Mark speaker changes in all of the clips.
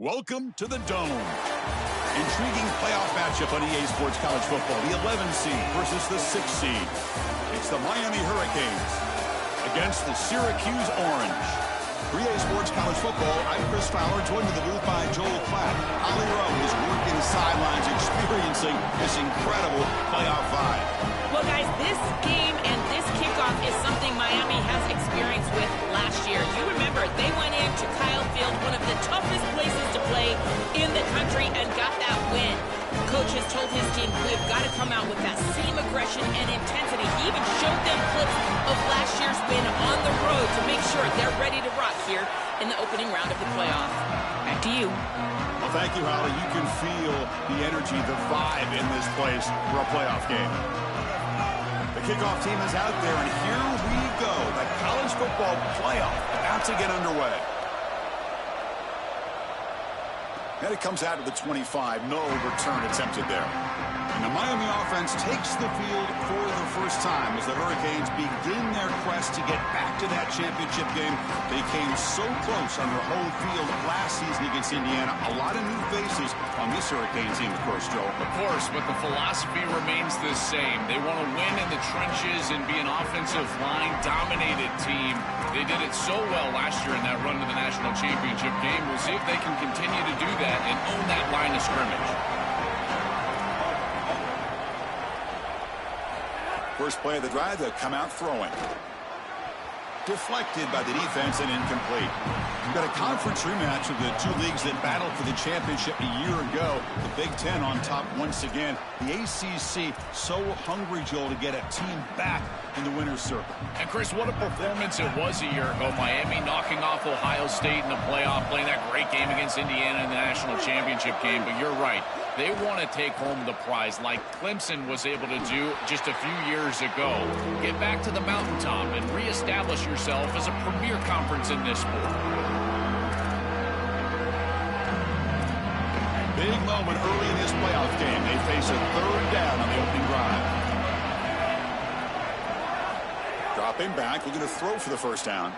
Speaker 1: Welcome to the Dome. Intriguing playoff matchup on EA Sports College Football. The 11 seed versus the 6 seed. It's the Miami Hurricanes against the Syracuse Orange. For EA Sports College Football, I'm Chris Fowler, joined in the booth by Joel Klatt. Ollie Rowe is working the sidelines, experiencing this incredible playoff vibe.
Speaker 2: Well, guys, this game and this kickoff is something Miami has experienced with last year. You remember, they went into Kyle Field, one of the toughest places to play in the country, and got that win. Coach has told his team, we've got to come out with that same aggression and intensity. He even showed them clips of last year's win on the road to make sure they're ready to rock here in the opening round of the playoffs. Back to you.
Speaker 1: Well, thank you, Holly. You can feel the energy, the vibe in this place for a playoff game. The kickoff team is out there, and here we go. The college football playoff about to get underway. And it comes out of the 25. No return attempted there. And the Miami offense takes the field for the first time as the Hurricanes begin their quest to get back to that championship game. They came so close on their home field last season against Indiana. A lot of new faces on this Hurricane team, of course, Joe.
Speaker 3: Of course, but the philosophy remains the same. They want to win in the trenches and be an offensive line-dominated team. They did it so well last year in that run to the national championship game. We'll see if they can continue to do that and own that line of scrimmage.
Speaker 1: First play of the drive, they'll come out throwing. Deflected by the defense and incomplete. We've got a conference rematch of the two leagues that battled for the championship a year ago. The Big Ten on top once again. The ACC so hungry, Joel, to get a team back in the winner's circle.
Speaker 3: And Chris, what a performance it was a year ago. Miami knocking off Ohio State in the playoff, playing that great game against Indiana in the national championship game. But you're right. They want to take home the prize like Clemson was able to do just a few years ago. Get back to the mountaintop and reestablish yourself as a premier conference in this sport.
Speaker 1: Big moment early in this playoff game. They face a third down on the opening drive. Dropping back, looking to throw for the first down.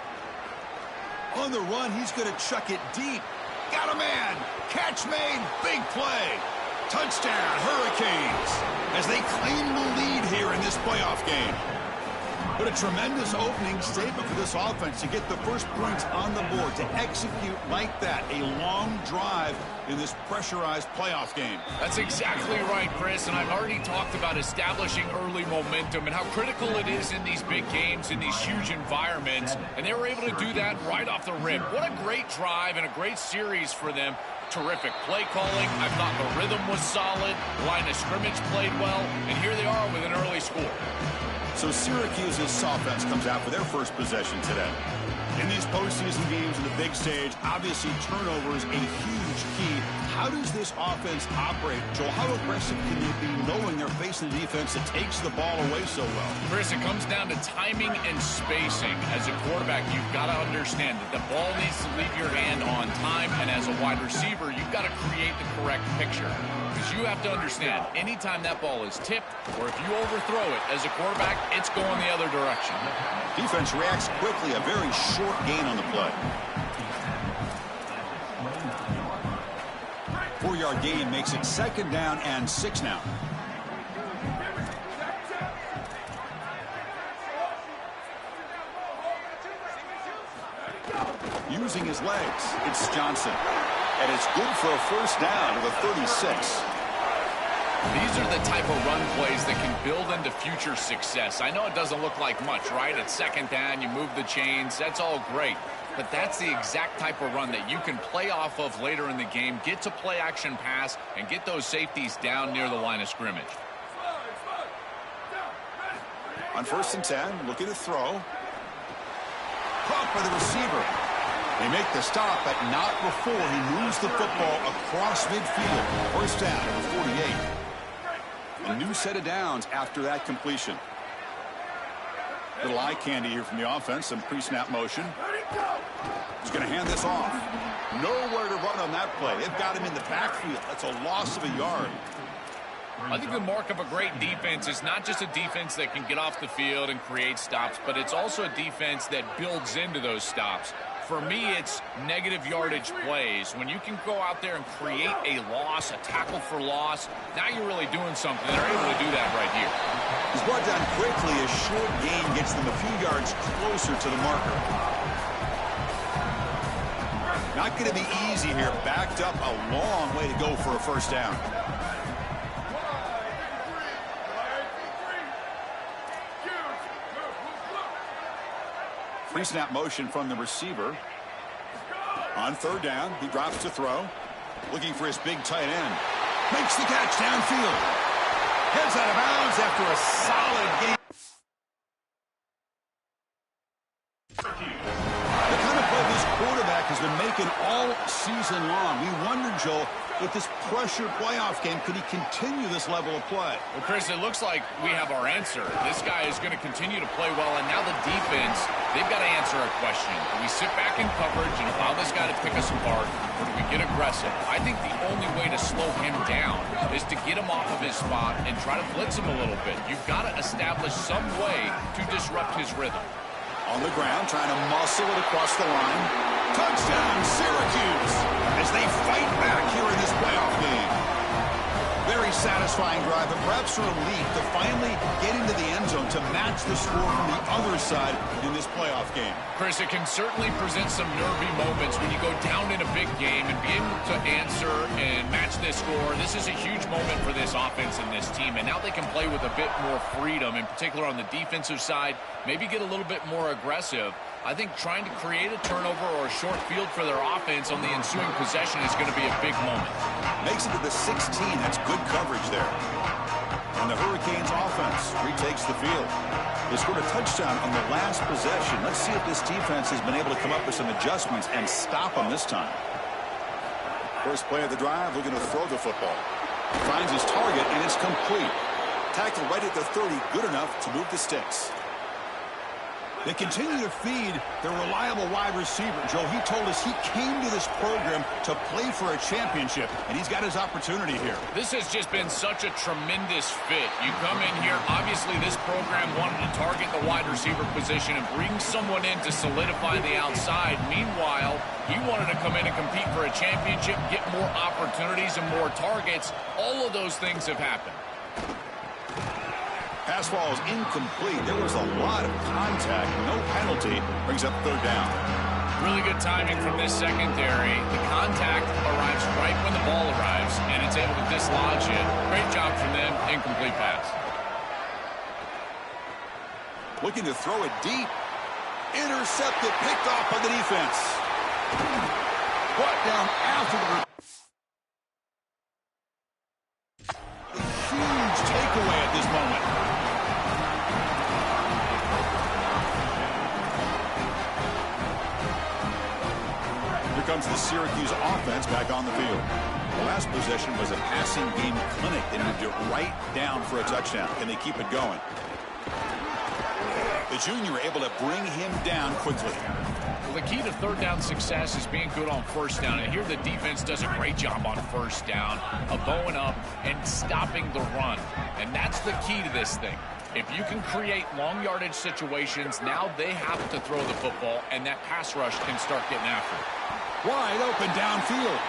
Speaker 1: On the run, he's going to chuck it deep. Got a man. Catch made. Big play. Touchdown, Hurricanes, as they claim the lead here in this playoff game. But a tremendous opening statement for this offense to get the first points on the board, to execute like that, a long drive in this pressurized playoff game.
Speaker 3: That's exactly right, Chris, and I've already talked about establishing early momentum and how critical it is in these big games, in these huge environments, and they were able to do that right off the rip. What a great drive and a great series for them. Terrific play calling. I thought the rhythm was solid. Line of scrimmage played well. And here they are with an early score.
Speaker 1: So Syracuse's offense comes out for their first possession today. In these postseason games on the big stage, obviously turnover is a huge key. How does this offense operate? Joel, how aggressive can they be knowing they're facing a defense that takes the ball away so well?
Speaker 3: Chris, it comes down to timing and spacing. As a quarterback, you've got to understand that the ball needs to leave your hand on time, and as a wide receiver, you've got to create the correct picture. Because you have to understand, anytime that ball is tipped, or if you overthrow it as a quarterback, it's going the other direction.
Speaker 1: Defense reacts quickly, a very short gain on the play. 4-yard gain makes it second down and 6 now. Using his legs, it's Johnson. And it's good for a first down to the 36.
Speaker 3: These are the type of run plays that can build into future success. I know it doesn't look like much, right? It's second down, you move the chains, that's all great. But that's the exact type of run that you can play off of later in the game, get to play action pass, and get those safeties down near the line of scrimmage.
Speaker 1: On 1st and 10, looking to throw. Caught by the receiver. They make the stop, but not before he moves the football across midfield. First down at the 48. A new set of downs after that completion. Little eye candy here from the offense. Some pre-snap motion. He's going to hand this off. Nowhere to run on that play. They've got him in the backfield. That's a loss of a yard.
Speaker 3: I think the mark of a great defense is not just a defense that can get off the field and create stops, but it's also a defense that builds into those stops. For me, it's negative yardage plays. When you can go out there and create a loss, a tackle for loss, now you're really doing something. They're able to do that right here.
Speaker 1: He's brought down quickly. A short gain gets them a few yards closer to the marker. Not going to be easy here. Backed up a long way to go for a first down. Pre-snap motion from the receiver. On third down, he drops to throw. Looking for his big tight end. Makes the catch downfield. Heads out of bounds after a solid game. The kind of play this quarterback has been making all season long. We wonder, Joel, with this pressure playoff game, could he continue this level of play?
Speaker 3: Well, Chris, it looks like we have our answer. This guy is going to continue to play well, and now the defense, they've got to answer a question. Do we sit back in coverage and allow this guy to pick us apart, or do we get aggressive? I think the only way to slow him down is to get him off of his spot and try to blitz him a little bit. You've got to establish some way to disrupt his rhythm.
Speaker 1: On the ground, trying to muscle it across the line. Touchdown, Syracuse, as they fight back here in this playoff game. Very satisfying drive, and perhaps a relief to finally get into the end zone to match the score from the other side in this playoff game.
Speaker 3: Chris, it can certainly present some nervy moments when you go down in a big game and be able to answer and match this score. This is a huge moment for this offense and this team, and now they can play with a bit more freedom, in particular on the defensive side, maybe get a little bit more aggressive. I think trying to create a turnover or a short field for their offense on the ensuing possession is going to be a big moment.
Speaker 1: Makes it to the 16. That's good coverage there. And the Hurricanes offense retakes the field. They scored a touchdown on the last possession. Let's see if this defense has been able to come up with some adjustments and stop them this time. First play of the drive, looking to throw the football. Finds his target, and it's complete. Tackle right at the 30, good enough to move the sticks. They continue to feed their reliable wide receiver. Joe, he told us he came to this program to play for a championship, and he's got his opportunity here.
Speaker 3: This has just been such a tremendous fit. You come in here, obviously this program wanted to target the wide receiver position and bring someone in to solidify the outside. Meanwhile, he wanted to come in and compete for a championship, get more opportunities and more targets. All of those things have happened.
Speaker 1: Pass ball is incomplete. There was a lot of contact. No penalty. Brings up third down.
Speaker 3: Really good timing from this secondary. The contact arrives right when the ball arrives, and it's able to dislodge it. Great job from them. Incomplete pass.
Speaker 1: Looking to throw it deep. Intercepted. Picked off by the defense. Brought down after the... Huge takeaway at this moment. Comes the Syracuse offense back on the field. The last possession was a passing game clinic. They moved it right down for a touchdown. Can they keep it going? The junior able to bring him down quickly.
Speaker 3: Well, the key to third down success is being good on first down. And here the defense does a great job on first down of bowing up and stopping the run. And that's the key to this thing. If you can create long yardage situations, now they have to throw the football, and that pass rush can start getting after it.
Speaker 1: Wide open downfield.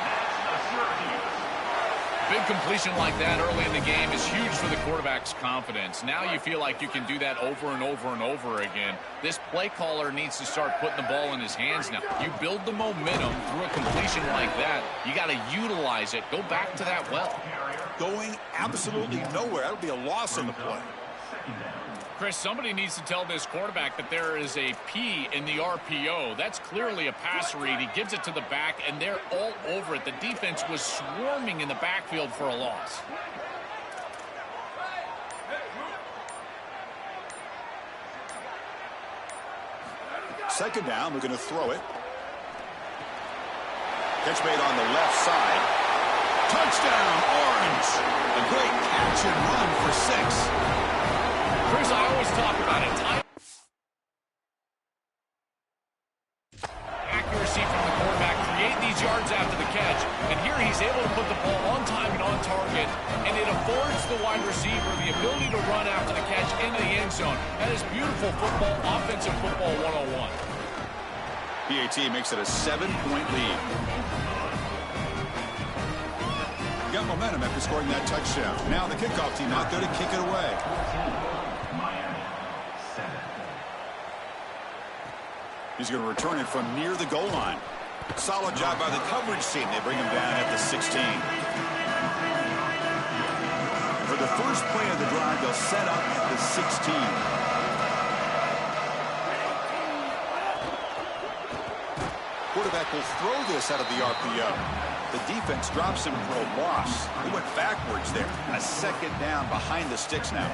Speaker 3: Big completion like that early in the game is huge for the quarterback's confidence. Now you feel like you can do that over and over and over again. This play caller needs to start putting the ball in his hands now. You build the momentum through a completion like that. You got to utilize it. Go back to that well.
Speaker 1: Going absolutely nowhere. That would be a loss on the play.
Speaker 3: Chris, somebody needs to tell this quarterback that there is a P in the RPO. That's clearly a pass read. He gives it to the back, and they're all over it. The defense was swarming in the backfield for a loss.
Speaker 1: Second down, we're going to throw it. Catch made on the left side. Touchdown, Orange. A great catch and run for 6.
Speaker 3: Chris, I always talk about it. Accuracy from the quarterback, create these yards after the catch, and here he's able to put the ball on time and on target, and it affords the wide receiver the ability to run after the catch into the end zone. That is beautiful football, offensive football 101.
Speaker 1: PAT makes it a 7-point lead. Got momentum after scoring that touchdown. Now the kickoff team out there to kick it away. He's going to return it from near the goal line. Solid job by the coverage team. They bring him down at the 16. For the first play of the drive, they'll set up at the 16. Quarterback will throw this out of the RPO. The defense drops him for a loss. He went backwards there. A second down behind the sticks now.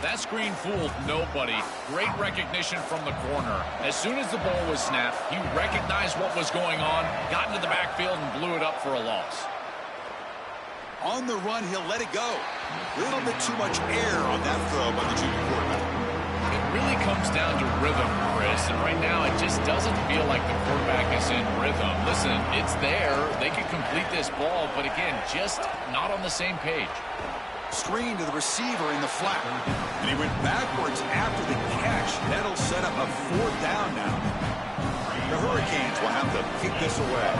Speaker 3: That screen fooled nobody. Great recognition from the corner. As soon as the ball was snapped, he recognized what was going on, got into the backfield, and blew it up for a loss.
Speaker 1: On the run, he'll let it go. A little bit too much air on that throw by the junior quarterback.
Speaker 3: It really comes down to rhythm, Chris, and right now it just doesn't feel like the quarterback is in rhythm. Listen, it's there. They can complete this ball, but again, just not on the same page.
Speaker 1: Screen to the receiver in the flat. And he went backwards after the catch. That'll set up a 4th down now. The Hurricanes will have to kick this away.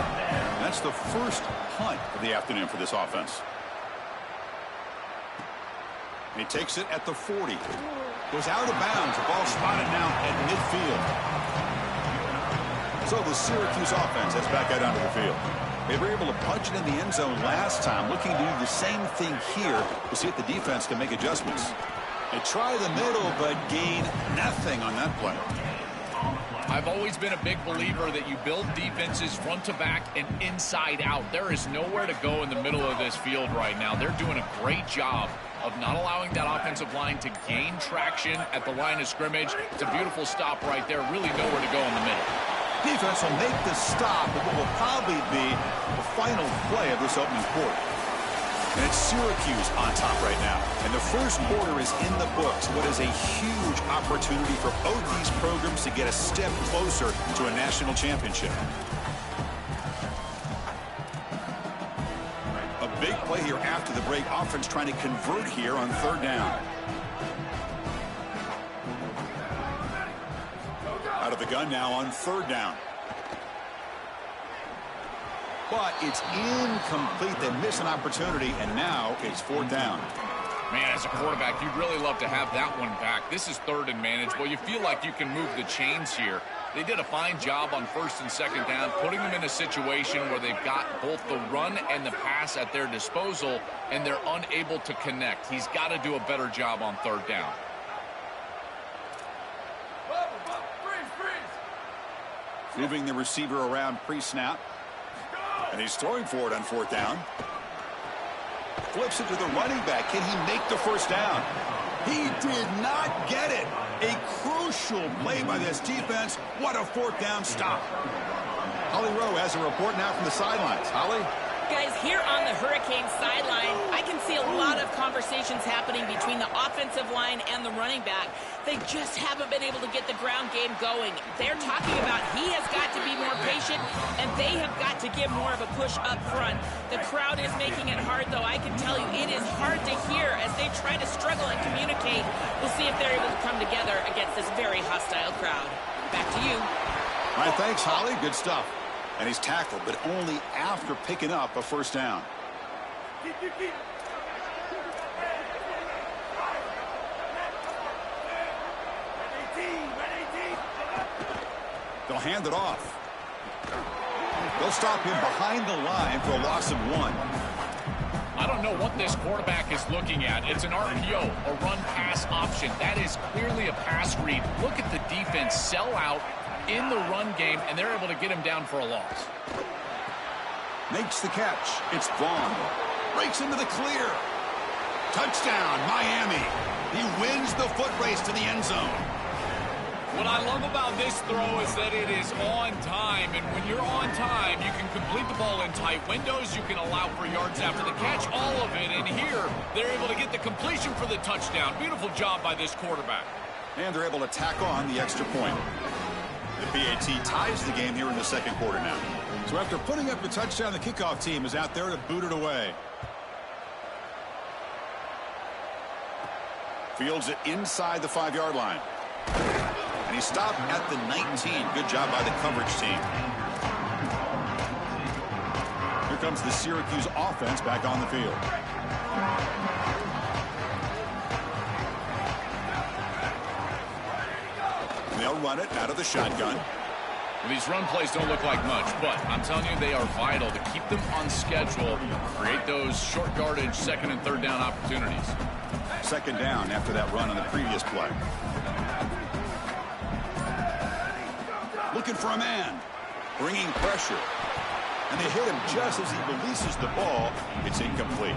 Speaker 1: That's the first punt of the afternoon for this offense. He takes it at the 40. Goes out of bounds. The ball spotted now at midfield. So the Syracuse offense heads back out onto the field. They were able to punch it in the end zone last time. Looking to do the same thing here to see if the defense can make adjustments. They try the middle, but gain nothing on that play.
Speaker 3: I've always been a big believer that you build defenses front to back and inside out. There is nowhere to go in the middle of this field right now. They're doing a great job of not allowing that offensive line to gain traction at the line of scrimmage. It's a beautiful stop right there. Really nowhere to go in the middle.
Speaker 1: Defense will make the stop at what will probably be the final play of this opening quarter. And it's Syracuse on top right now. And the first quarter is in the books. What is a huge opportunity for both these programs to get a step closer to a national championship. A big play here after the break. Offense trying to convert here on 3rd down. Out of the gun now on 3rd down. But it's incomplete. They miss an opportunity, and now it's 4th down.
Speaker 3: Man, as a quarterback, you'd really love to have that one back. This is 3rd and manageable. You feel like you can move the chains here. They did a fine job on 1st and 2nd down, putting them in a situation where they've got both the run and the pass at their disposal, and they're unable to connect. He's got to do a better job on 3rd down.
Speaker 1: Moving the receiver around pre-snap. And he's throwing for it on 4th down. Flips it to the running back. Can he make the 1st down? He did not get it. A crucial play by this defense. What a 4th down stop. Holly Rowe has a report now from the sidelines. Holly?
Speaker 2: Guys, here on the Hurricane sideline, I can see a lot of conversations happening between the offensive line and the running back. They just haven't been able to get the ground game going. They're talking about he has got to be more patient, and they have got to give more of a push up front. The crowd is making it hard, though. I can tell you it is hard to hear as they try to struggle and communicate. We'll see if they're able to come together against this very hostile crowd. Back to you.
Speaker 1: All right, thanks, Holly. Good stuff. And he's tackled, but only after picking up a 1st down. They'll hand it off. They'll stop him behind the line for a loss of 1.
Speaker 3: I don't know what this quarterback is looking at. It's an RPO, a run-pass option. That is clearly a pass read. Look at the defense sell out in the run game, and they're able to get him down for a loss.
Speaker 1: Makes the catch. It's Vaughn. Breaks into the clear. Touchdown, Miami. He wins the foot race to the end zone.
Speaker 3: What I love about this throw is that it is on time, and when you're on time, you can complete the ball in tight windows. You can allow for yards after the catch, all of it, and here they're able to get the completion for the touchdown. Beautiful job by this quarterback.
Speaker 1: And they're able to tack on the extra point. The PAT ties the game here in the 2nd quarter now. So after putting up the touchdown, the kickoff team is out there to boot it away. Fields it inside the 5-yard line. And he stopped at the 19. Good job by the coverage team. Here comes the Syracuse offense back on the field. They'll run it out of the shotgun.
Speaker 3: Well, these run plays don't look like much, but I'm telling you, they are vital to keep them on schedule, create those short yardage second and third down opportunities.
Speaker 1: Second down after that run on the previous play. Looking for a man. Bringing pressure. And they hit him just as he releases the ball. It's incomplete.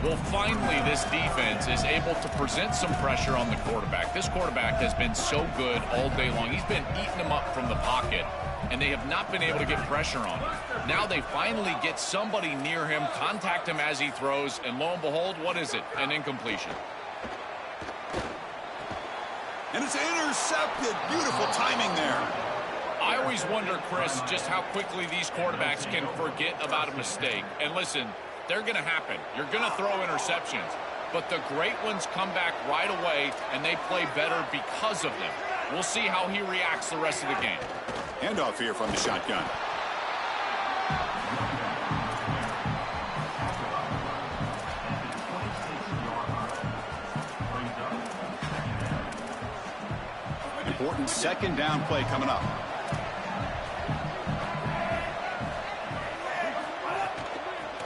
Speaker 3: Well, finally, this defense is able to present some pressure on the quarterback. This quarterback has been so good all day long. He's been eating them up from the pocket, and they have not been able to get pressure on him. Now they finally get somebody near him, contact him as he throws, and lo and behold, what is it? An incompletion.
Speaker 1: And it's intercepted. Beautiful timing there.
Speaker 3: I always wonder, Chris, just how quickly these quarterbacks can forget about a mistake. And listen, they're going to happen. You're going to throw interceptions. But the great ones come back right away, and they play better because of them. We'll see how he reacts the rest of the game.
Speaker 1: Handoff here from the shotgun. Important second down play coming up.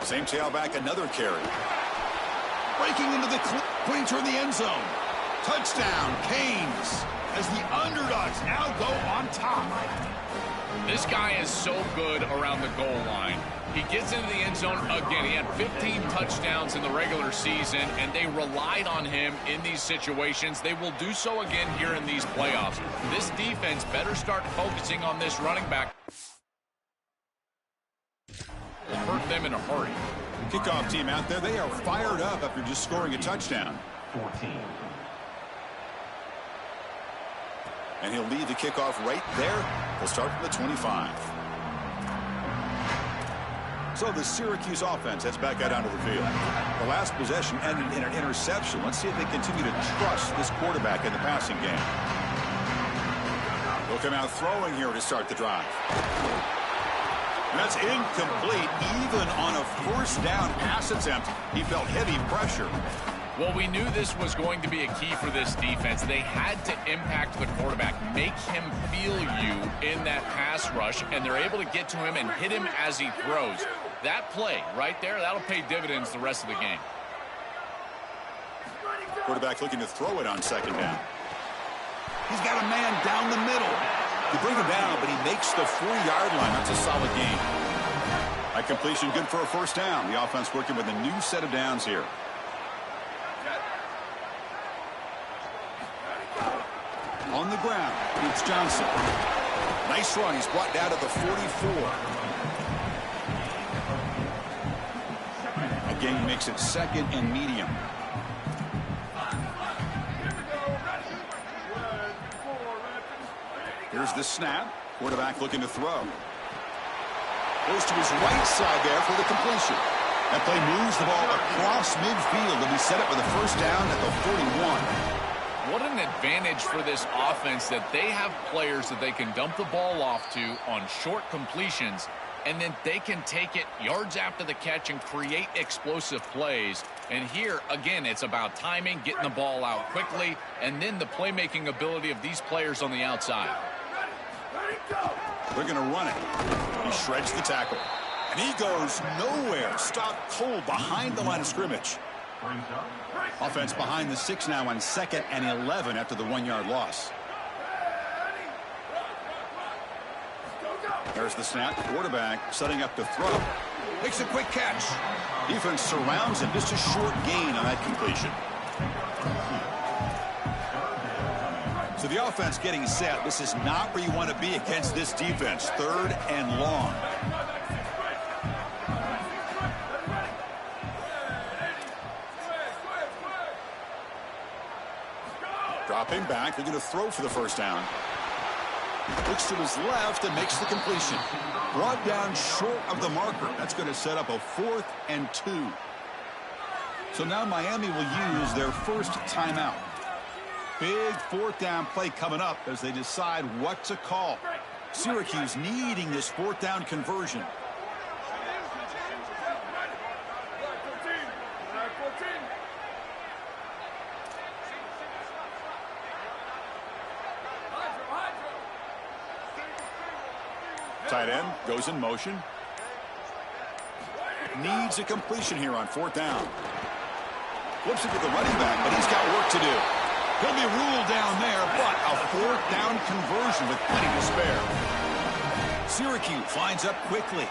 Speaker 1: Same tailback, another carry. Breaking into the putting toward the end zone. Touchdown, Canes, as the underdogs now go on top.
Speaker 3: This guy is so good around the goal line. He gets into the end zone again. He had 15 touchdowns in the regular season, and they relied on him in these situations. They will do so again here in these playoffs. This defense better start focusing on this running back. Will hurt them in a hurry.
Speaker 1: Kickoff team out there, they are fired up after just scoring a touchdown.
Speaker 4: 14.
Speaker 1: And he'll lead the kickoff right there. We'll start from the 25. So the Syracuse offense heads back out onto the field. The last possession ended in an interception. Let's see if they continue to trust this quarterback in the passing game. They'll come out throwing here to start the drive. And that's incomplete. Even on a first down pass attempt, he felt heavy pressure.
Speaker 3: Well, we knew this was going to be a key for this defense. They had to impact the quarterback, make him feel you in that pass rush, and they're able to get to him and hit him as he throws. That play right there, that'll pay dividends the rest of the game.
Speaker 1: Quarterback looking to throw it on second down. He's got a man down the middle. They bring him down, but he makes the 4-yard line. That's a solid gain. That completion good for a first down. The offense working with a new set of downs here. On the ground, it's Johnson. Nice run. He's brought down to the 44. Again, makes it second and medium. Here's the snap. Quarterback looking to throw. Goes to his right side there for the completion. That play moves the ball across midfield, and he set up with a first down at the 41.
Speaker 3: What an advantage for this offense that they have players that they can dump the ball off to on short completions, and then they can take it yards after the catch and create explosive plays. And here, again, it's about timing, getting the ball out quickly, and then the playmaking ability of these players on the outside.
Speaker 1: They're going to run it. He shreds the tackle. And he goes nowhere. Stopped cold behind the line of scrimmage. Offense behind the 6 now on 2nd and 11 after the 1-yard loss. There's the snap. Quarterback setting up to throw. Makes a quick catch. Defense surrounds him. Just a short gain on that completion. So the offense getting set. This is not where you want to be against this defense. 3rd and long. Dropping back, looking to throw for the first down. Looks to his left and makes the completion. Brought down short of the marker. That's going to set up a 4th and 2. So now Miami will use their first timeout. big fourth down play coming up as they decide what to call. Syracuse needing this fourth down conversion. Tight end goes in motion. Needs a completion here on fourth down. Flips it to the running back, but he's got work to do. He'll be ruled down there, but a fourth down conversion with plenty to spare. Syracuse lines up quickly.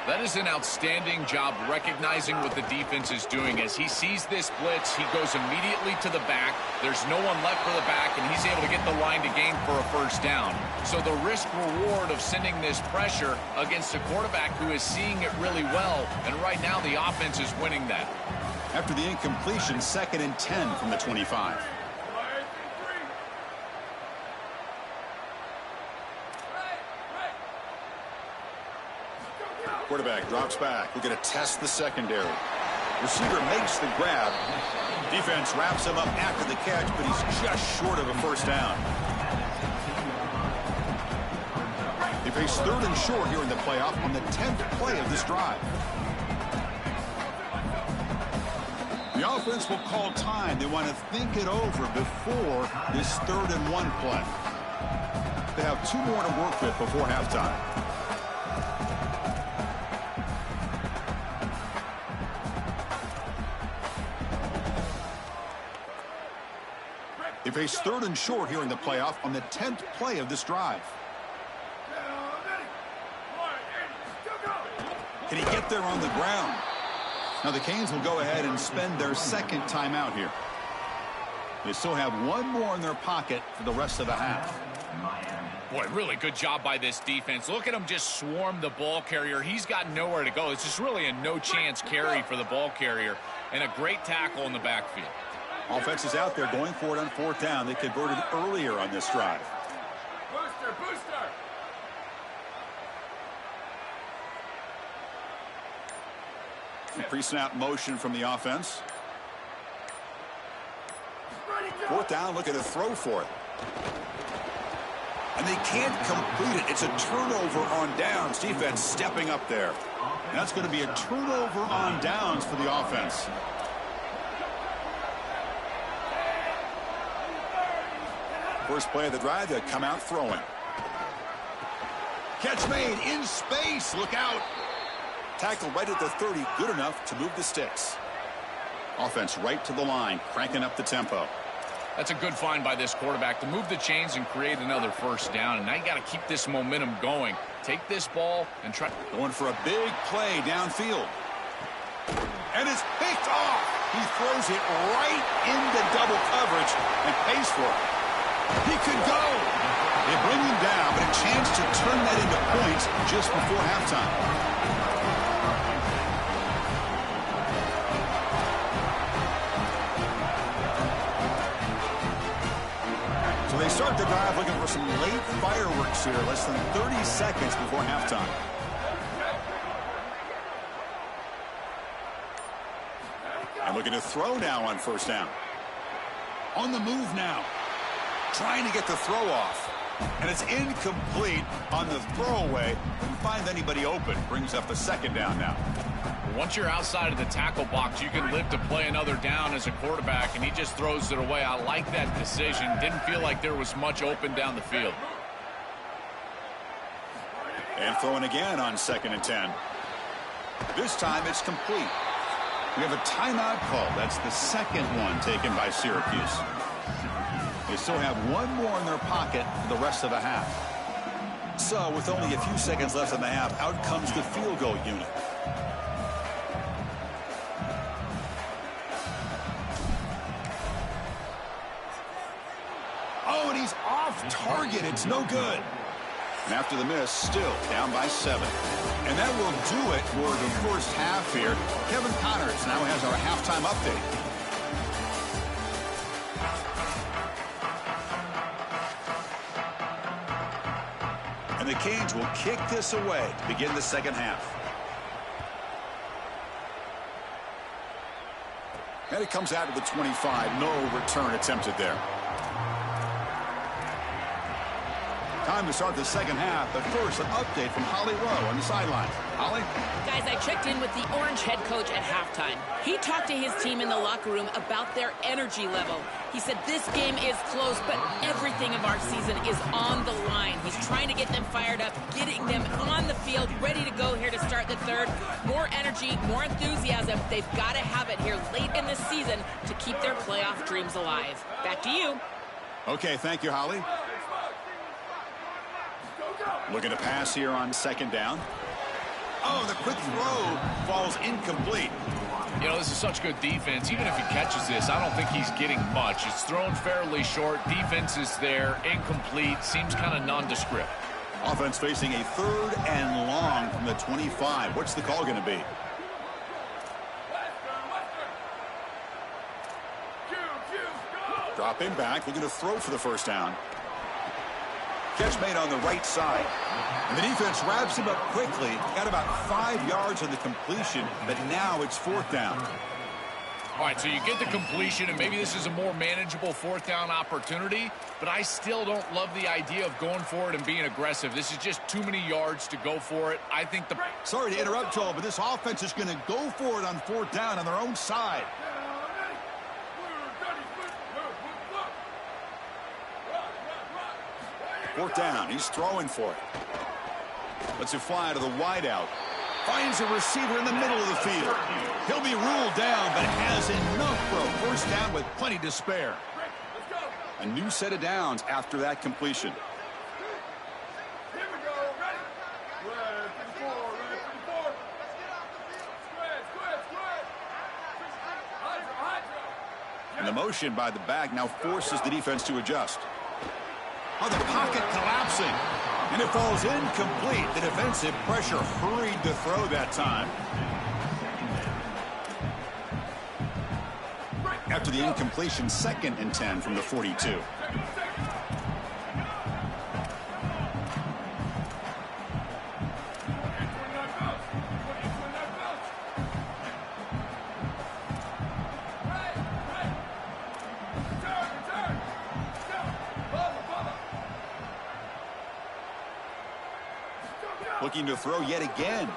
Speaker 3: That is an outstanding job recognizing what the defense is doing. As he sees this blitz, he goes immediately to the back. There's no one left for the back, and he's able to get the line to gain for a first down. So the risk-reward of sending this pressure against a quarterback who is seeing it really well, and right now the offense is winning that.
Speaker 1: After the incompletion, 2nd and 10 from the 25. Quarterback drops back. We're going to test the secondary. Receiver makes the grab. Defense wraps him up after the catch, but he's just short of a first down. They face 3rd and short here in the playoff on the 10th play of this drive. The offense will call time. They want to think it over before this 3rd and 1 play. They have 2 more to work with before halftime. They face 3rd and short here in the playoff on the 10th play of this drive. Can he get there on the ground? Now the Canes will go ahead and spend their 2nd timeout here. They still have 1 more in their pocket for the rest of the half.
Speaker 3: Boy, really good job by this defense. Look at him just swarm the ball carrier. He's got nowhere to go. It's just really a no-chance carry for the ball carrier, and a great tackle in the backfield.
Speaker 1: Offense is out there going for it on 4th down. They converted earlier on this drive.
Speaker 4: Booster.
Speaker 1: Pre-snap motion from the offense. 4th down, looking to throw for it. And they can't complete it. It's a turnover on downs. Defense stepping up there. And that's going to be a turnover on downs for the offense. First play of the drive, they come out throwing. Catch made in space. Look out. Tackle right at the 30. Good enough to move the sticks. Offense right to the line, cranking up the tempo.
Speaker 3: That's a good find by this quarterback to move the chains and create another first down. And now you got to keep this momentum going. Take this ball and try.
Speaker 1: Going for a big play downfield. And it's picked off. He throws it right into double coverage and pays for it. He could go. They bring him down, but a chance to turn that into points just before halftime. So they start the drive looking for some late fireworks here, less than 30 seconds before halftime. And looking to throw now on first down. On the move now. Trying to get the throw off. And it's incomplete on the throwaway. Couldn't find anybody open. Brings up a 2nd down now.
Speaker 3: Once you're outside of the tackle box, you can live to play another down as a quarterback, and he just throws it away. I like that decision. Didn't feel like there was much open down the field.
Speaker 1: And throwing again on 2nd and 10. This time it's complete. We have a timeout call. That's the 2nd one taken by Syracuse. They still have 1 more in their pocket for the rest of the half. So with only a few seconds left in the half, out comes the field goal unit. Oh, and he's off target. It's no good. And after the miss, still down by 7. And that will do it for the first half here. Kevin Connors now has our halftime update. And the Canes will kick this away to begin the 2nd half. And it comes out of the 25. No return attempted there. Time to start the second half, but first, an update from Holly Rowe on the sidelines. Holly?
Speaker 2: Guys, I checked in with the Orange head coach at halftime. He talked to his team in the locker room about their energy level. He said this game is close, but everything of our season is on the line. He's trying to get them fired up, getting them on the field, ready to go here to start the third. More energy, more enthusiasm. They've got to have it here late in the season to keep their playoff dreams alive. Back to you.
Speaker 1: Okay, thank you, Holly. Looking to pass here on second down. Oh, the quick throw falls incomplete.
Speaker 3: You know, this is such good defense. Even if he catches this, I don't think he's getting much. It's thrown fairly short. Defense is there. Incomplete. Seems kind of nondescript.
Speaker 1: Offense facing a 3rd and long from the 25. What's the call going to be? Drop him back. Looking to throw for the first down. Catch made on the right side. And the defense wraps him up quickly. Got about 5 yards on the completion, but now it's 4th down.
Speaker 3: All right, so you get the completion, and maybe this is a more manageable 4th down opportunity, but I still don't love the idea of going for it and being aggressive. This is just too many yards to go for it. I think the...
Speaker 1: Sorry to interrupt, Joel, but this offense is going to go for it on 4th down on their own side. Fourth down. He's throwing for it. Lets it fly to the wideout. Finds a receiver in the middle of the field. He'll be ruled down, but has enough for a first down with plenty to spare. A new set of downs after that completion. And the motion by the back now forces the defense to adjust. Oh, the pocket collapsing. And it falls incomplete. The defensive pressure hurried to throw that time. After the incompletion, 2nd and 10 from the 42. Looking to throw yet again.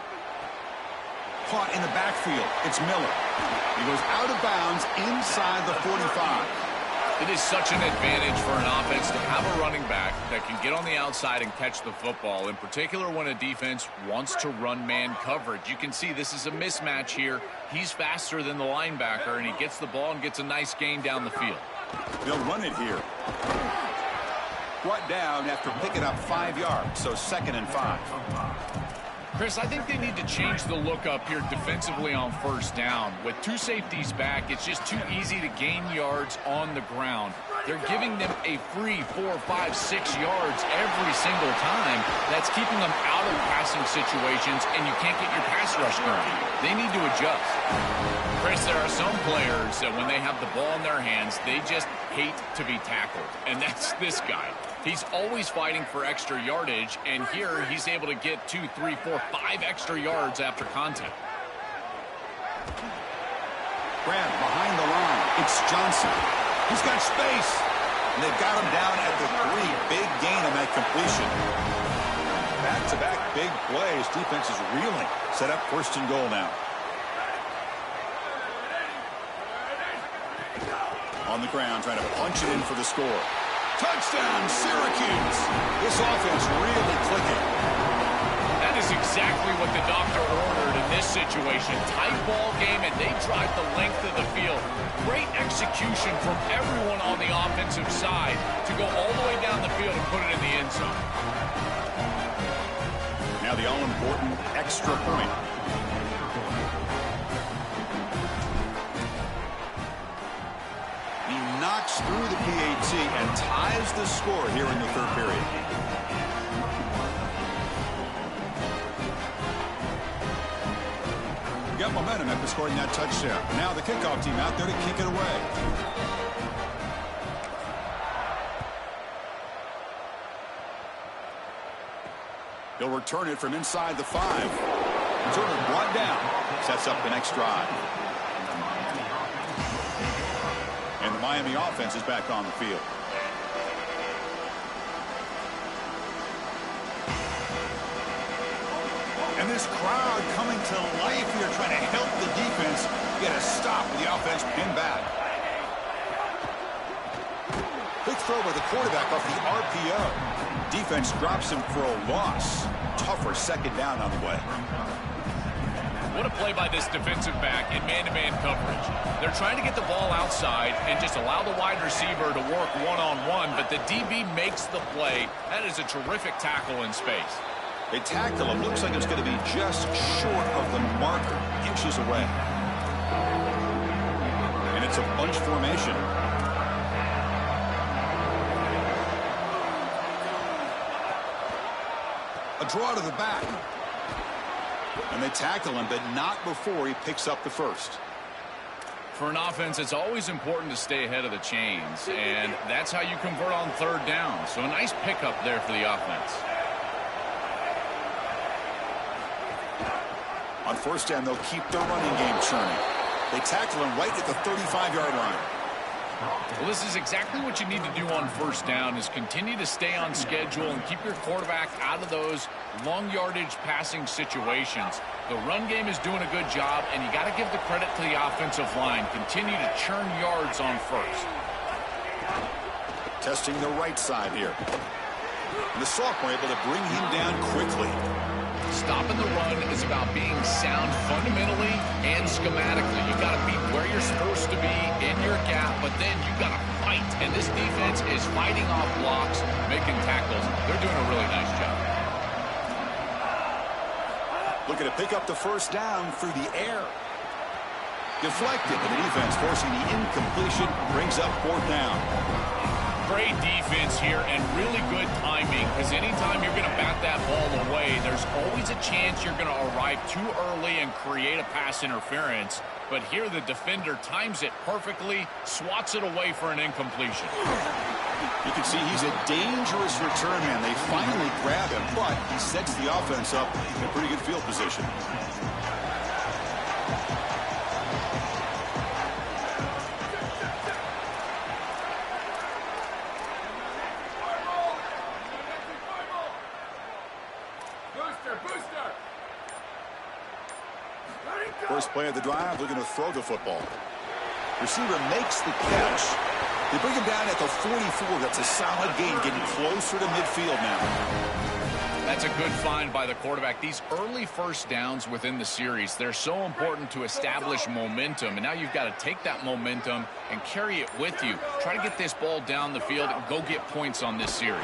Speaker 1: Caught in the backfield. It's Miller. He goes out of bounds inside the 45.
Speaker 3: It is such an advantage for an offense to have a running back that can get on the outside and catch the football, in particular when a defense wants to run man coverage. You can see this is a mismatch here. He's faster than the linebacker, and he gets the ball and gets a nice gain down the field.
Speaker 1: They'll run it here. Brought down after picking up 5 yards, so 2nd and 5.
Speaker 3: Chris, I think they need to change the look up here defensively on first down. With 2 safeties back, it's just too easy to gain yards on the ground. They're giving them a free 4, 5, 6 yards every single time. That's keeping them out of passing situations, and you can't get your pass rush going. They need to adjust. Chris, there are some players that when they have the ball in their hands, they just hate to be tackled, and that's this guy. He's always fighting for extra yardage, and here he's able to get 2, 3, 4, 5 extra yards after contact.
Speaker 1: Grab behind the line. It's Johnson. He's got space. And they've got him down at the 3. Big gain on that completion. Back-to-back big plays. Defense is reeling. Set up 1st and goal now. On the ground, trying to punch it in for the score. Touchdown, Syracuse. This offense really clicking.
Speaker 3: That is exactly what the doctor ordered in this situation. Tight ball game, and they drive the length of the field. Great execution from everyone on the offensive side to go all the way down the field and put it in the end zone.
Speaker 1: Now the all-important extra point. He knocks through the PAT and ties the score here in the 3rd period. Got momentum after scoring that touchdown. Now the kickoff team out there to kick it away. He'll return it from inside the 5. Turner brought down. Sets up the next drive. And the Miami offense is back on the field. And this crowd coming to life here, trying to help the defense get a stop with the offense pinned back. Quick throw by the quarterback off the RPO. Defense drops him for a loss. Tougher second down on the way.
Speaker 3: What a play by this defensive back in man-to-man coverage. They're trying to get the ball outside and just allow the wide receiver to work one-on-one, but the DB makes the play. That is a terrific tackle in space.
Speaker 1: They tackle him. Looks like it's going to be just short of the marker, inches away. And it's a bunch formation. A draw to the back. And they tackle him, but not before he picks up the first.
Speaker 3: For an offense, it's always important to stay ahead of the chains, and that's how you convert on third down. So a nice pickup there for the offense.
Speaker 1: On first down, they'll keep their running game churning. They tackle him right at the 35-yard line.
Speaker 3: Well, this is exactly what you need to do on first down, is continue to stay on schedule and keep your quarterback out of those long yardage passing situations. The run game is doing a good job, and you got to give the credit to the offensive line. Continue to churn yards on first.
Speaker 1: Testing the right side here. And the sophomore able to bring him down quickly.
Speaker 3: Stopping the run is about being sound fundamentally and schematically. You've got to be where you're supposed to be in your gap, but then you've got to fight. And this defense is fighting off blocks, making tackles. They're doing a really nice job.
Speaker 1: Looking to pick up the first down through the air. Deflected, and the defense forcing the incompletion, brings up fourth down.
Speaker 3: Great defense here and really good timing, because anytime you're going to bat that ball away, there's always a chance you're going to arrive too early and create a pass interference. But here the defender times it perfectly, swats it away for an incompletion.
Speaker 1: You can see he's a dangerous return man. They finally grab him, but he sets the offense up in a pretty good field position. First play of the drive, looking to throw the football. Receiver makes the catch. They bring him down at the 44. That's a solid gain, getting closer to midfield now.
Speaker 3: That's a good find by the quarterback. These early first downs within the series, they're so important to establish momentum. And now you've got to take that momentum and carry it with you. Try to get this ball down the field and go get points on this series.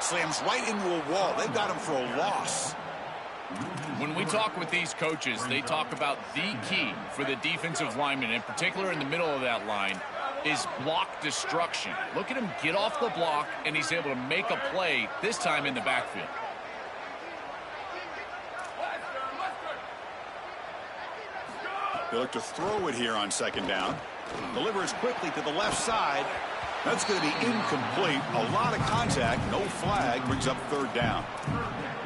Speaker 1: Slams right into a wall. They've got him for a loss.
Speaker 3: When we talk with these coaches, they talk about the key for the defensive lineman, in particular in the middle of that line, is block destruction. Look at him get off the block, and he's able to make a play, this time in the backfield.
Speaker 1: They look to throw it here on second down. Delivers quickly to the left side. That's going to be incomplete. A lot of contact, no flag, brings up third down.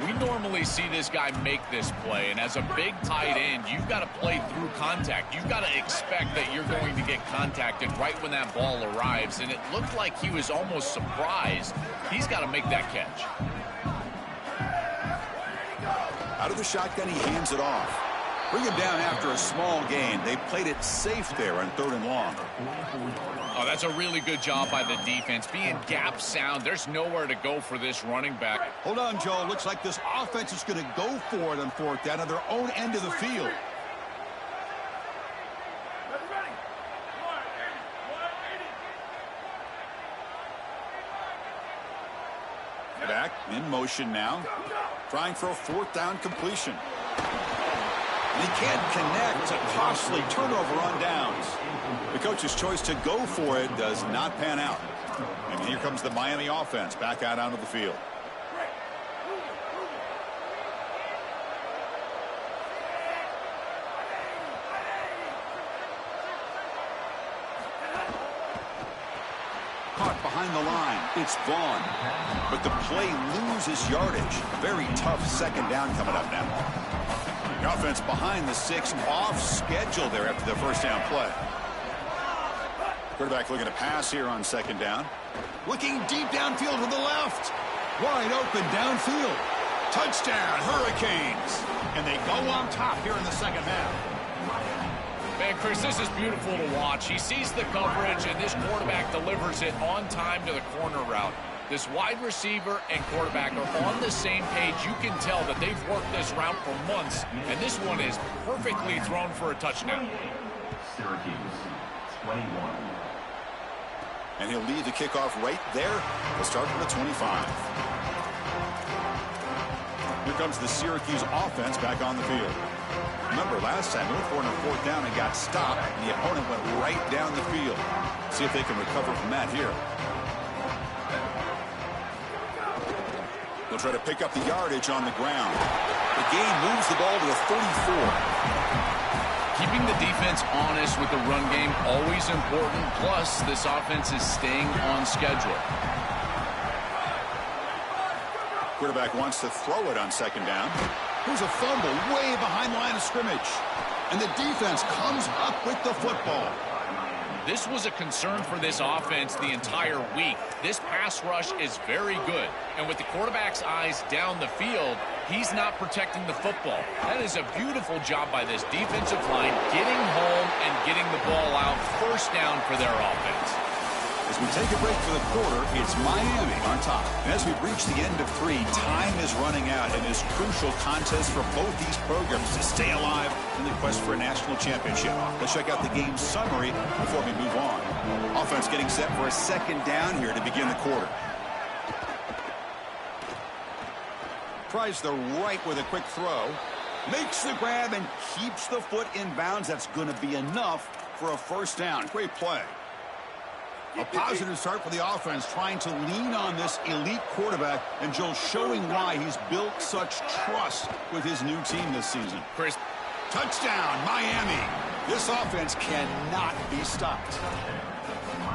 Speaker 3: We normally see this guy make this play, and as a big tight end, you've got to play through contact. You've got to expect that you're going to get contacted right when that ball arrives, and it looked like he was almost surprised. He's got to make that catch.
Speaker 1: Out of the shotgun, he hands it off. Bring him down after a small gain. They played it safe there on third and long.
Speaker 3: Oh, that's a really good job by the defense. Being gap sound, there's nowhere to go for this running back.
Speaker 1: Hold on, Joe. Looks like this offense is going to go for it on fourth down on their own end of the field. Back in motion now. Trying for a fourth down completion. He can't connect. A costly turnover on downs. The coach's choice to go for it does not pan out. And here comes the Miami offense back out onto the field. Caught behind the line. It's Vaughn. But the play loses yardage. Very tough second down coming up now. The offense behind the 6, off schedule there after the first down play. Quarterback looking to pass here on second down. Looking deep downfield to the left. Wide open downfield. Touchdown, Hurricanes. And they go on top here in the second half.
Speaker 3: Man, Chris, this is beautiful to watch. He sees the coverage, and this quarterback delivers it on time to the corner route. This wide receiver and quarterback are on the same page. You can tell that they've worked this route for months, and this one is perfectly thrown for a touchdown.
Speaker 5: Syracuse, 21.
Speaker 1: And he'll lead the kickoff right there. We'll start with the 25. Here comes the Syracuse offense back on the field. Remember, last time they went for it on fourth down and got stopped, and the opponent went right down the field. See if they can recover from that here. They'll try to pick up the yardage on the ground. The game moves the ball to the 34.
Speaker 3: Keeping the defense honest with the run game, always important. Plus, this offense is staying on schedule.
Speaker 1: Quarterback wants to throw it on second down. Here's a fumble way behind the line of scrimmage. And the defense comes up with the football.
Speaker 3: This was a concern for this offense the entire week. This pass rush is very good. And with the quarterback's eyes down the field, he's not protecting the football. That is a beautiful job by this defensive line, getting home and getting the ball out, first down for their offense.
Speaker 1: As we take a break for the quarter, it's Miami on top. And as we reach the end of 3, time is running out in this crucial contest for both these programs to stay alive in the quest for a national championship. Let's check out the game summary before we move on. Offense getting set for a second down here to begin the quarter. Tries the right with a quick throw. Makes the grab and keeps the foot in bounds. That's going to be enough for a first down. Great play. A positive start for the offense, trying to lean on this elite quarterback, and Joe showing why he's built such trust with his new team this season.
Speaker 3: Chris.
Speaker 1: Touchdown, Miami. This offense cannot be stopped.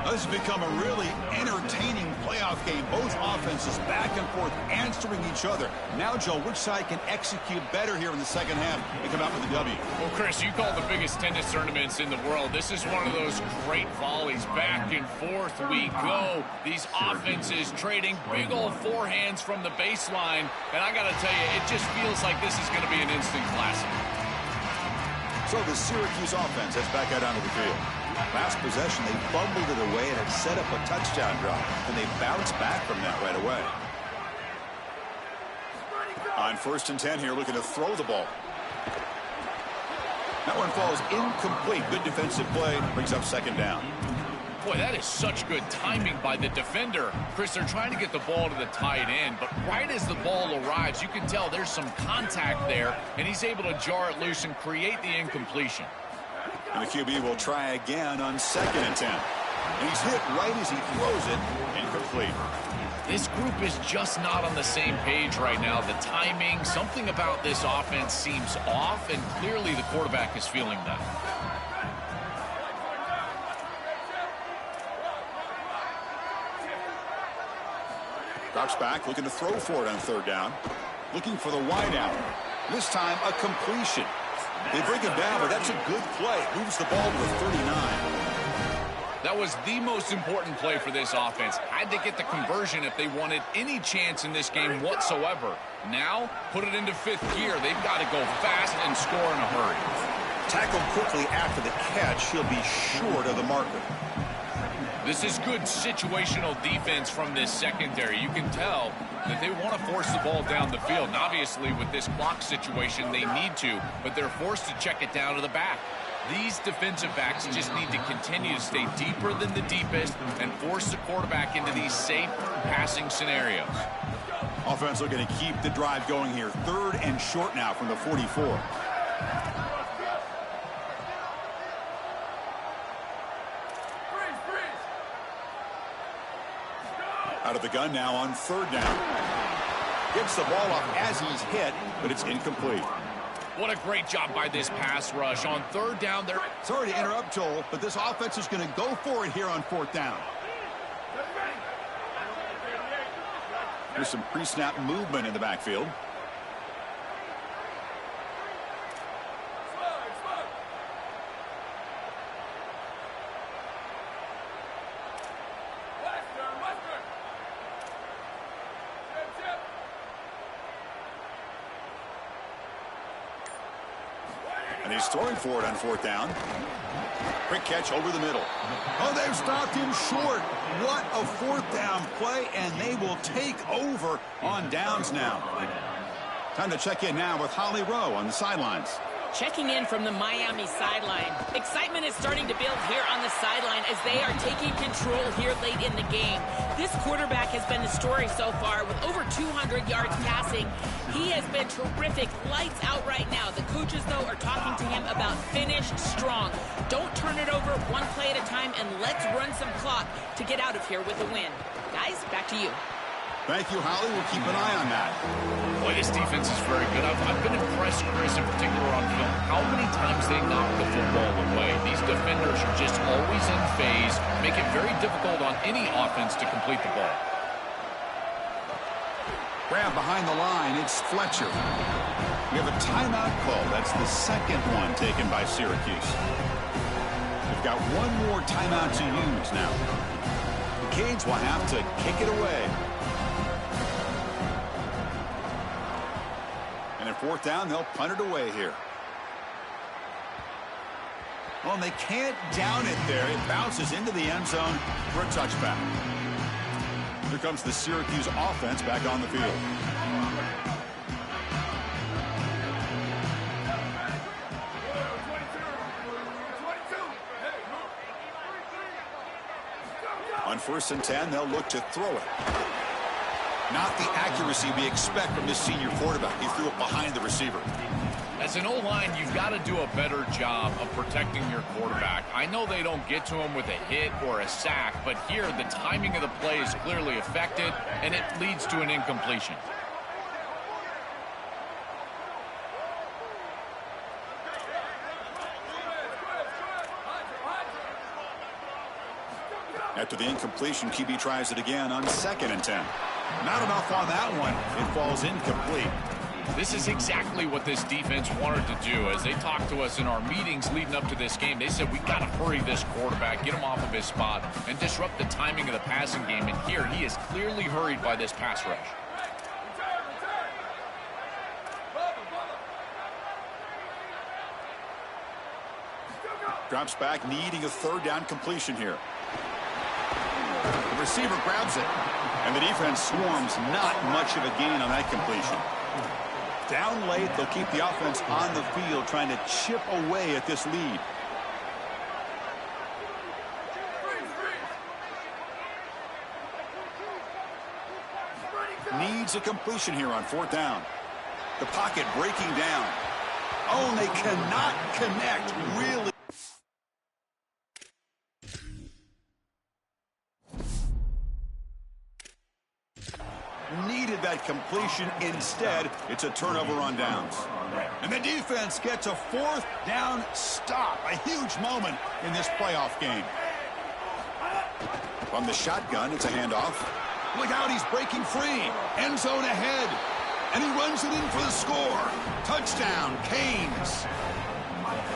Speaker 1: This has become a really entertaining playoff game. Both offenses back and forth answering each other. Now, Joe, which side can execute better here in the second half and come out with a W?
Speaker 3: Well, Chris, you call the biggest tennis tournaments in the world. This is one of those great volleys. Back and forth we go. These offenses trading big old forehands from the baseline. And I got to tell you, it just feels like this is going to be an instant classic.
Speaker 1: So the Syracuse offense heads back out onto the field. Last possession, they fumbled it away and had set up a touchdown drive, and they bounced back from that right away. On 1st and 10 here, looking to throw the ball. That one falls incomplete. Good defensive play, brings up second down.
Speaker 3: Boy, that is such good timing by the defender. Chris, they're trying to get the ball to the tight end, but right as the ball arrives, you can tell there's some contact there, and he's able to jar it loose and create the incompletion.
Speaker 1: And the QB will try again on 2nd and 10. And he's hit right as he throws it, incomplete.
Speaker 3: This group is just not on the same page right now. The timing, something about this offense seems off, and clearly the quarterback is feeling that.
Speaker 1: Drops back, looking to throw for it on 3rd down. Looking for the wide out. This time, a completion. They bring him down, but that's a good play. Moves the ball to the 39.
Speaker 3: That was the most important play for this offense. Had to get the conversion if they wanted any chance in this game whatsoever. Now, put it into 5th gear. They've got to go fast and score in a hurry.
Speaker 1: Tackled quickly after the catch. He'll be short of the marker.
Speaker 3: This is good situational defense from this secondary. You can tell that they want to force the ball down the field. And obviously, with this clock situation, they need to, but they're forced to check it down to the back. These defensive backs just need to continue to stay deeper than the deepest and force the quarterback into these safe passing scenarios.
Speaker 1: Offense looking to keep the drive going here. 3rd and short now from the 44. Out of the gun now on 3rd down. Gets the ball off as he's hit, but it's incomplete.
Speaker 3: What a great job by this pass rush. On 3rd down, they're...
Speaker 1: Sorry to interrupt, Joel, but this offense is going to go for it here on 4th down. There's some pre-snap movement in the backfield. He's throwing for it on 4th down. Quick catch over the middle. Oh, they've stopped him short. What a 4th down play, and they will take over on downs now. Time to check in now with Holly Rowe on the sidelines.
Speaker 2: Checking in from the Miami sideline. Excitement is starting to build here on the sideline as they are taking control here late in the game. This quarterback has been the story so far with over 200 yards passing. He has been terrific, lights out right now. The coaches, though, are talking to him about finish strong. Don't turn it over one play at a time, and let's run some clock to get out of here with a win. Guys, back to you.
Speaker 1: Thank you, Holly. We'll keep an eye on that.
Speaker 3: Boy, this defense is very good. I've been impressed, Chris, in particular on film, how many times they knock the football away. These defenders are just always in phase, make it very difficult on any offense to complete the ball.
Speaker 1: Grab behind the line. It's Fletcher. We have a timeout call. That's the second one taken by Syracuse. We've got one more timeout to use now. The Canes will have to kick it away. And at 4th down, they'll punt it away here. Well, and they can't down it there. It bounces into the end zone for a touchback. Here comes the Syracuse offense back on the field. On 1st and 10, they'll look to throw it. Not the accuracy we expect from this senior quarterback. He threw it behind the receiver.
Speaker 3: As an O-line, you've got to do a better job of protecting your quarterback. I know they don't get to him with a hit or a sack, but here the timing of the play is clearly affected, and it leads to an incompletion.
Speaker 1: After the incompletion, QB tries it again on 2nd and 10. Not enough on that one. It falls incomplete.
Speaker 3: This is exactly what this defense wanted to do. As they talked to us in our meetings leading up to this game, they said, we got to hurry this quarterback, get him off of his spot, and disrupt the timing of the passing game. And here, he is clearly hurried by this pass rush.
Speaker 1: Drops back, needing a 3rd down completion here. The receiver grabs it, and the defense swarms. Not much of a gain on that completion. Down late, they'll keep the offense on the field, trying to chip away at this lead. Needs a completion here on 4th down. The pocket breaking down. Oh, and they cannot connect, really. Needed that completion. Instead, it's a turnover on downs. And the defense gets a 4th down stop. A huge moment in this playoff game. From the shotgun, it's a handoff. Look out, he's breaking free. End zone ahead. And he runs it in for the score. Touchdown, Canes.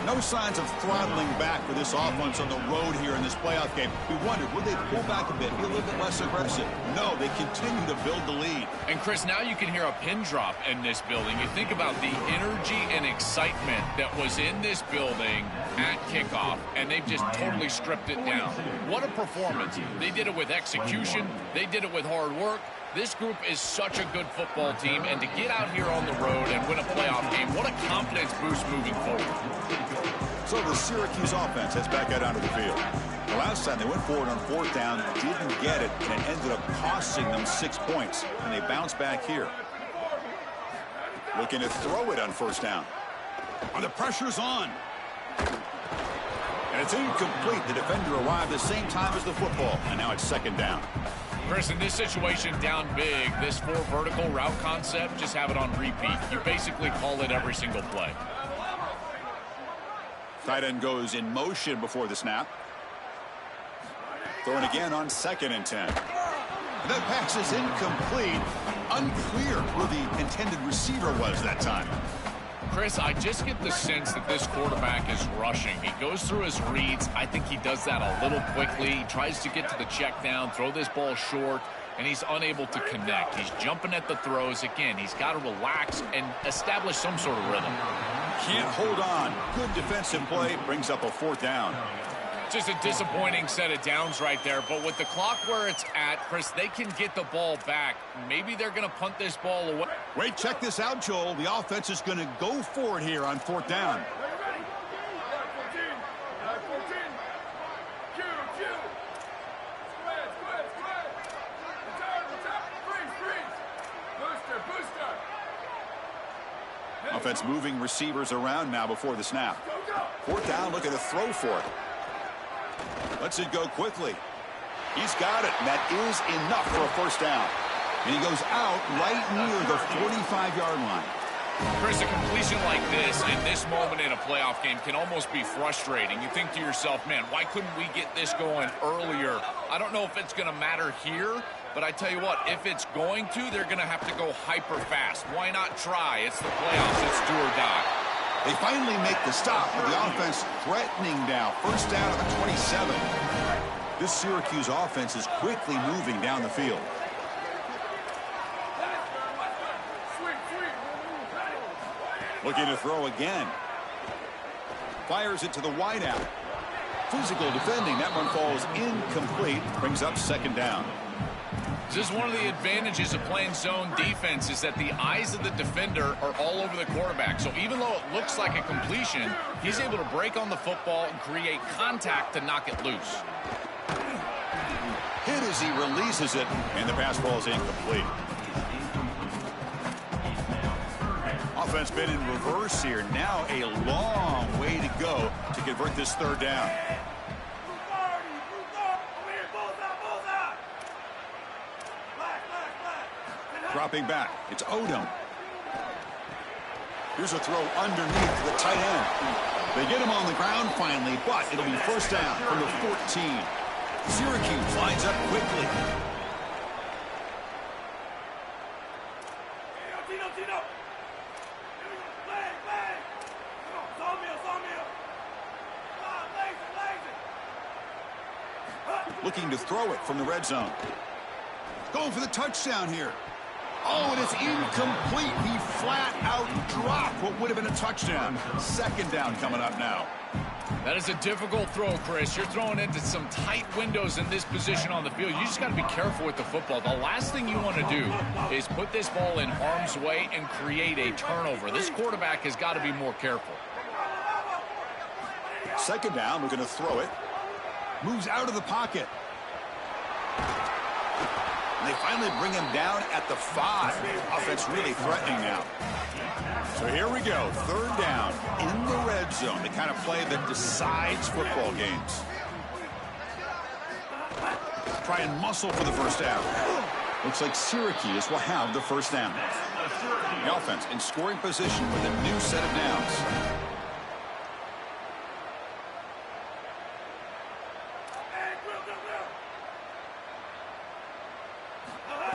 Speaker 1: No signs of throttling back for this offense on the road here in this playoff game. We wondered, would they pull back a bit, be a little bit less aggressive? No, they continue to build the lead.
Speaker 3: And, Chris, now you can hear a pin drop in this building. You think about the energy and excitement that was in this building at kickoff, and they've just totally stripped it down. What a performance. They did it with execution. They did it with hard work. This group is such a good football team, and to get out here on the road and win a playoff game, what a confidence boost moving forward.
Speaker 1: So the Syracuse offense heads back out onto the field. The last time they went forward on 4th down, didn't get it, and it ended up costing them 6 points, and they bounce back here. Looking to throw it on 1st down. And the pressure's on. And it's incomplete. The defender arrived the same time as the football, and now it's 2nd down.
Speaker 3: Chris, in this situation, down big, this 4 vertical route concept, just have it on repeat. You basically call it every single play.
Speaker 1: Tight end goes in motion before the snap. Throwing again on 2nd and 10. That pass is incomplete. Unclear who the intended receiver was that time.
Speaker 3: Chris, I just get the sense that this quarterback is rushing. He goes through his reads. I think he does that a little quickly. He tries to get to the check down, throw this ball short, and he's unable to connect. He's jumping at the throws. Again, he's got to relax and establish some sort of rhythm.
Speaker 1: Can't hold on. Good defensive play. Brings up a 4th down.
Speaker 3: Just a disappointing set of downs right there. But with the clock where it's at, Chris, they can get the ball back. Maybe they're going to punt this ball away.
Speaker 1: Wait, check this out, Joel. The offense is going to go for it here on 4th down. Offense moving receivers around now before the snap. 4th down, looking to throw for it. Lets it go quickly. He's got it, and that is enough for a 1st down. And he goes out right near the 45-yard line.
Speaker 3: Chris, a completion like this in this moment in a playoff game can almost be frustrating. You think to yourself, man, why couldn't we get this going earlier? I don't know if it's going to matter here, but I tell you what, if it's going to, they're going to have to go hyper fast. Why not try? It's the playoffs. It's do or die.
Speaker 1: They finally make the stop with the offense threatening now. 1st down at the 27. This Syracuse offense is quickly moving down the field. Looking to throw again. Fires it to the wideout. Physical defending. That one falls incomplete. Brings up 2nd down.
Speaker 3: This is one of the advantages of playing zone defense is that the eyes of the defender are all over the quarterback. So even though it looks like a completion, he's able to break on the football and create contact to knock it loose.
Speaker 1: Hit as he releases it, and the pass ball is incomplete. Offense been in reverse here. Now a long way to go to convert this 3rd down. Dropping back. It's Odom. Here's a throw underneath the tight end. They get him on the ground finally, but it'll be 1st down from the 14. Syracuse lines up quickly. Looking to throw it from the red zone. Going for the touchdown here. Oh, and it's incomplete. He flat out dropped what would have been a touchdown. 2nd down coming up now.
Speaker 3: That is a difficult throw, Chris. You're throwing into some tight windows in this position on the field. You just got to be careful with the football. The last thing you want to do is put this ball in harm's way and create a turnover. This quarterback has got to be more careful.
Speaker 1: 2nd down, we're going to throw it. Moves out of the pocket. And they finally bring him down at the 5. Offense really threatening now. So here we go. 3rd down in the red zone. The kind of play that decides football games. Try and muscle for the 1st down. Looks like Syracuse will have the 1st down. The offense in scoring position with a new set of downs.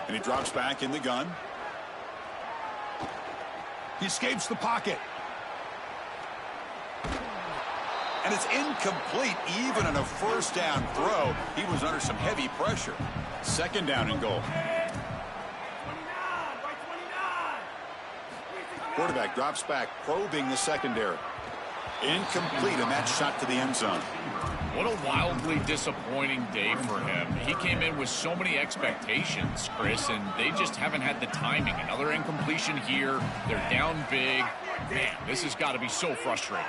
Speaker 1: And he drops back in the gun. He escapes the pocket. And it's incomplete. Even on a 1st down throw, he was under some heavy pressure. 2nd down and goal. Quarterback drops back, probing the secondary. Incomplete, and that shot to the end zone.
Speaker 3: What a wildly disappointing day for him. He came in with so many expectations, Chris, and they just haven't had the timing. Another incompletion here. They're down big. Man, this has got to be so frustrating.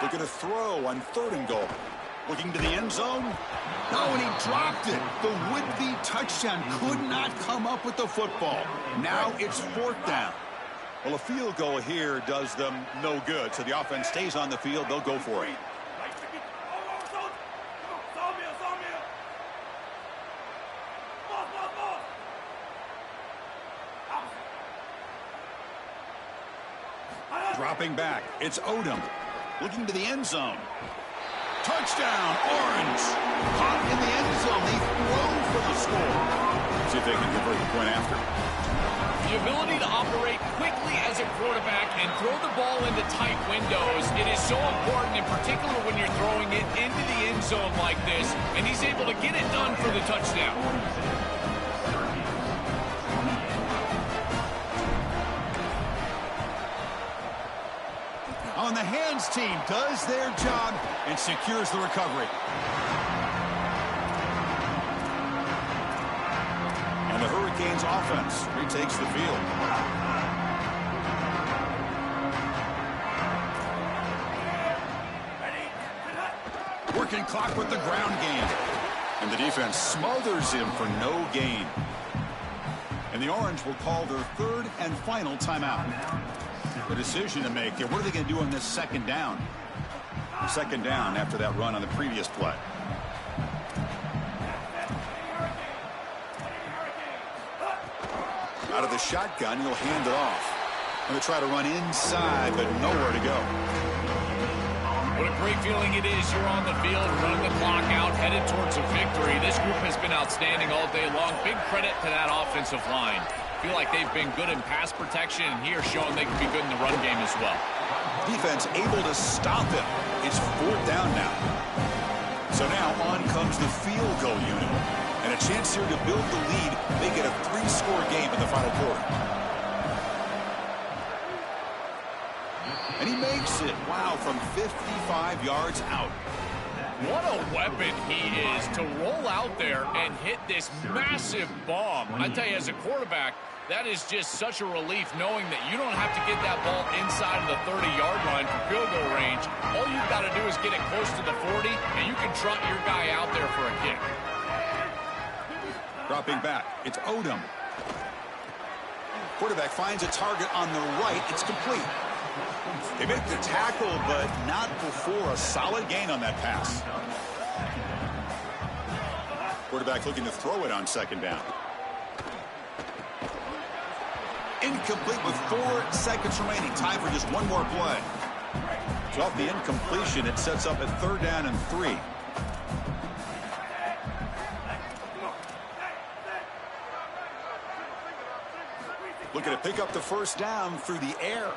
Speaker 1: Looking to throw on 3rd and goal. Looking to the end zone. No, and he dropped it. The would-be touchdown could not come up with the football. Now it's 4th down. Well, a field goal here does them no good. So the offense stays on the field. They'll go for it. Dropping back. It's Odom. Looking to the end zone. Touchdown, Orange. Caught in the end zone. They throw for the score. See if they can convert the point after.
Speaker 3: The ability to operate quickly as a quarterback and throw the ball into tight windows, it is so important, in particular when you're throwing it into the end zone like this, and he's able to get it done for the touchdown.
Speaker 1: and the hands team does their job and secures the recovery. And the Hurricanes offense retakes the field. Working clock with the ground game. And the defense smothers him for no gain. And the Orange will call their third and final timeout. The decision to make here. What are they going to do on this second down? Second down after that run on the previous play. Out of the shotgun, he'll hand it off. And they try to run inside, but nowhere to go.
Speaker 3: What a great feeling it is. You're on the field, running the clock out, headed towards a victory. This group has been outstanding all day long. Big credit to that offensive line. Feel like they've been good in pass protection, and here showing they can be good in the run game as well.
Speaker 1: Defense able to stop him. It's fourth down now. So now on comes the field goal unit. And a chance here to build the lead. They get a 3-score game in the final quarter. And he makes it, wow, from 55 yards out.
Speaker 3: What a weapon he is to roll out there and hit this massive bomb. I tell you, as a quarterback, that is just such a relief knowing that you don't have to get that ball inside of the 30-yard line for field goal range. All you've got to do is get it close to the 40, and you can trot your guy out there for a kick.
Speaker 1: Dropping back, it's Odom. Quarterback finds a target on the right. It's complete. They make the tackle, but not before a solid gain on that pass. Quarterback looking to throw it on second down. Incomplete with 4 seconds remaining. Time for just one more play. So off the incompletion, it sets up at third down and 3. Looking to pick up the first down through the air.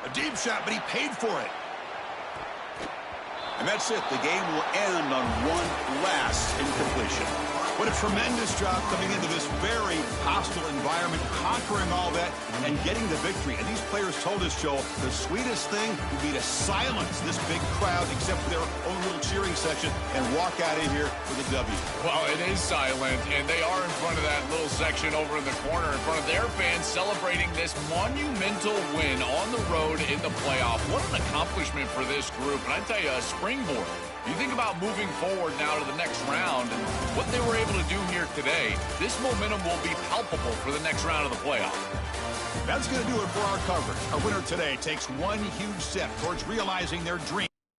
Speaker 1: A deep shot, but he paid for it. And that's it. The game will end on one last incompletion. What a tremendous job coming into this very hostile environment, conquering all that, and getting the victory. And these players told us, Joel, the sweetest thing would be to silence this big crowd, except for their own little cheering section, and walk out of here with a W.
Speaker 3: Well, it is silent, and they are in front of that little section over in the corner in front of their fans celebrating this monumental win on the road in the playoff. What an accomplishment for this group. And I tell you, a springboard. You think about moving forward now to the next round and what they were able to do here today, this momentum will be palpable for the next round of the playoff.
Speaker 1: That's going to do it for our coverage. Our winner today takes one huge step towards realizing their dream.